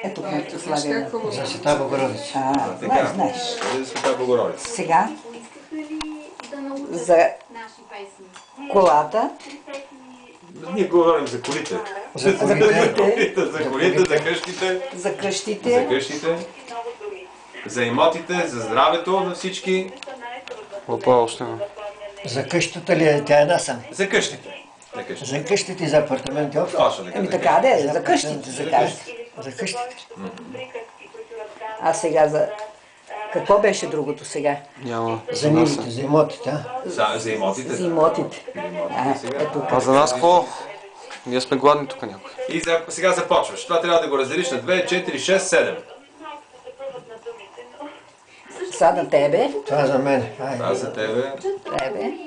Ето какво слагаме. За Света Богородица. Знаеш. За Света Богородица. Сега за колата. Ние говорим за колите. За колите. За колите, за къщите. За къщите. За къщите. За имотите, за здравето на всички. Опа, още не. За къщата ли е тя една сам? За къщите. За къщите и за апартаменти общо? Точно така. Така да е, за къщите. За къщите. А сега за... Какво беше другото сега? Няма. За нивите, за имотите, а? За имотите. За имотите. Ето А за нас какво? Ние сме гладни тук някой. И сега започваш. Това трябва да го разделиш на 2, 4, 6, 7. са на тебе. Това за мен. Това за тебе.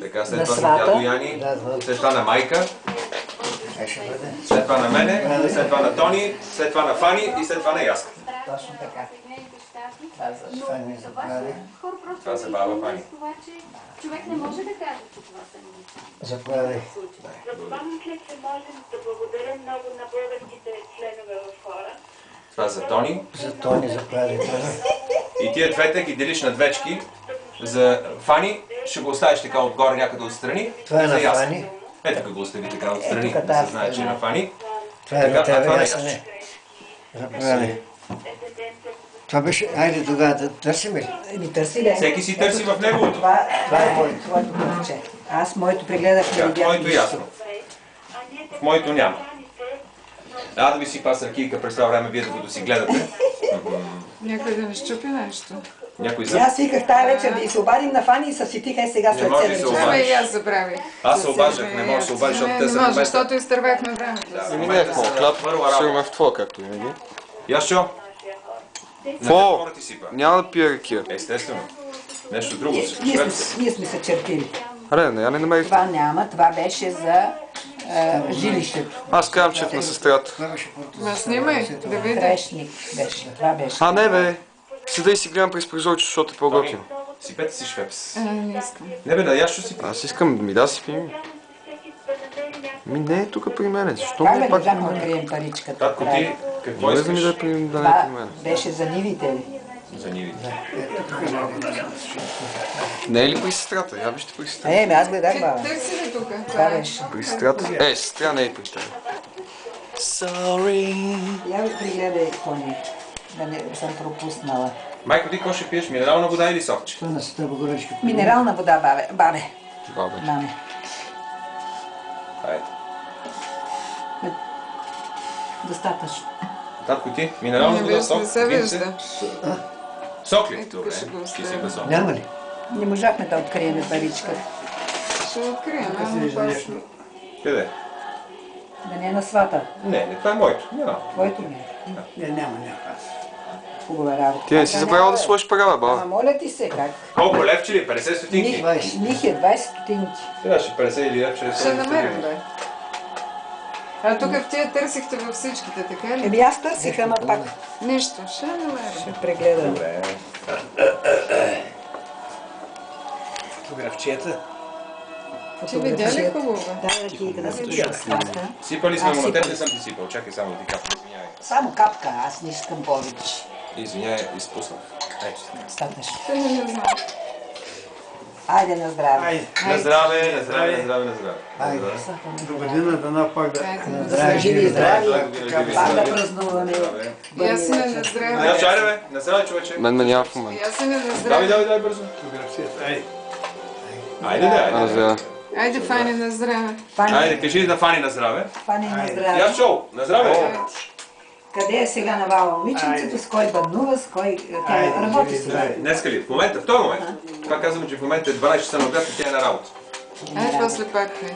Така, след На това за свата. дядо Яни. След това на майка. След това на мене. След това на Тони. След това на Фани. И след това на Яска. Точно така. Това за баба Фани. Човек не може да каже, че това са ми. Заповядай. Запомните ли, че можем да благодарим много на българските членове в хора? Това за Тони. За Тони заповядай. И тия двете ги делиш на двечки. За Фани ще го оставиш така отгоре някъде отстрани. Това е за на Яска. Фани. Ето го остави така отстрани, Ето да се знае, че е на Фани. Това е на Така, а тебе, това на аз Яска. не. Заповядай. Това беше, айде тогава да търсим ли? Еми търси ли? Всеки си търси в неговото. Това е твоето парче. Аз моето прегледах, не Да, видях моето нищо. ясно. В моето няма. Да ви си паса ракийка през това време, вие докато си гледате. Някой да не щупи нещо. Някой И за... аз виках тая вечер да и се обадим на Фани и се сетих сега Не след може 7 да се часа. обадиш. И аз забравих. Аз се обаждах, не мога да се обадиш, защото те са в Не може, момента. защото изтървахме времето. Да, в Ами не, момента какво? са на Хляб първа сигурно работа. в твоя, както винаги. Яшчо? Какво? На ти сипа. Няма да пия ракия. Естествено. Нещо друго. Ние сме се черпили. Аре, я не намерих. Това няма, това беше за жилището. Аз казвам, че е на сестрата. Това беше Ма снимай, да видя. Крешник беше, това беше. А, не бе. Седа и си гледам през прозорчето, защото е по-готино. Сипете си швепс. Не искам. Не бе, да Яшчо сипи. Аз искам ми да си пием. Ми не е тук при мене. Защо Как ми бе е пак при можахме да мен? открием паричката? Татко ти, какво Влезе ми искаш? да е при да не е Това при мен. беше за нивите ли? За нивите. Не е ли при сестрата? Я вижте при сестрата. Аз гледах баба. Търси ли тук? Това беше. При сестрата? Сестра не е при теб. Sorry. Я ви пригледай, Тони. Да не съм пропуснала. Майко, ти какво ще пиеш? Минерална вода или сокче? Това на Света Богородичка. Минерална вода, бабе. Бабе. Маме. Хайде. Достатъчно. Татко ти, минерална вода, сок. Не се винце. вижда. Сок ли? Ето, Добре. ще го Ще оставя. сипа сок. Няма ли? Не можахме да открием паричката. Ще открием, ама опасно. Къде? Да не е на свата. Не, това е моето. Няма. Твоето не е. Няма. Хубава работа. Ти не си забравял да сложиш пара, Ама баба. моля ти се, как? Колко левче ли? 50 стотинки? Лихе, 20 стотинки. Сега ще 50 или левче. Ще намерим, бе. А тук в тия търсихте във всичките, така ли? Аз търсих, ама пак Нищо, ще намерим. ще прегледам. Добре. Фотографчията. Ти видя ли хубаво? Да, ракийка да се свата. Сипали сме, но на теб не съм ти сипал. Чакай само да ти капна. Извинявай. Само капка, аз не искам повече. Извинявай, изпуснах. Достатъчно. Не знам. Айде на здраве. На здраве, на здраве, на здраве, на здраве. Айде. До година да пак да... Здраве, живи и здрави. Здраве, Пак да празнуваме. И аз съм на здраве. Я чай, бе. На здраве, човече. Мен ме няма в И момента. аз съм на Давай, здраве. давай, бързо. Фотографцията. Айде. Айде, да, айде. Разбира. Айде, Фани, на здраве. Айде, кажи на Фани на здраве. Фани на Я здраве. шоу, на здраве. Къде е сега навала момиченцето, с кой бъднува, с кой... Тя работи сега. Днеска ли? В момента, в този момент. Това казвам, че в момента е 12 часа на обяд и тя е на работа. Айде, после пак, хайде.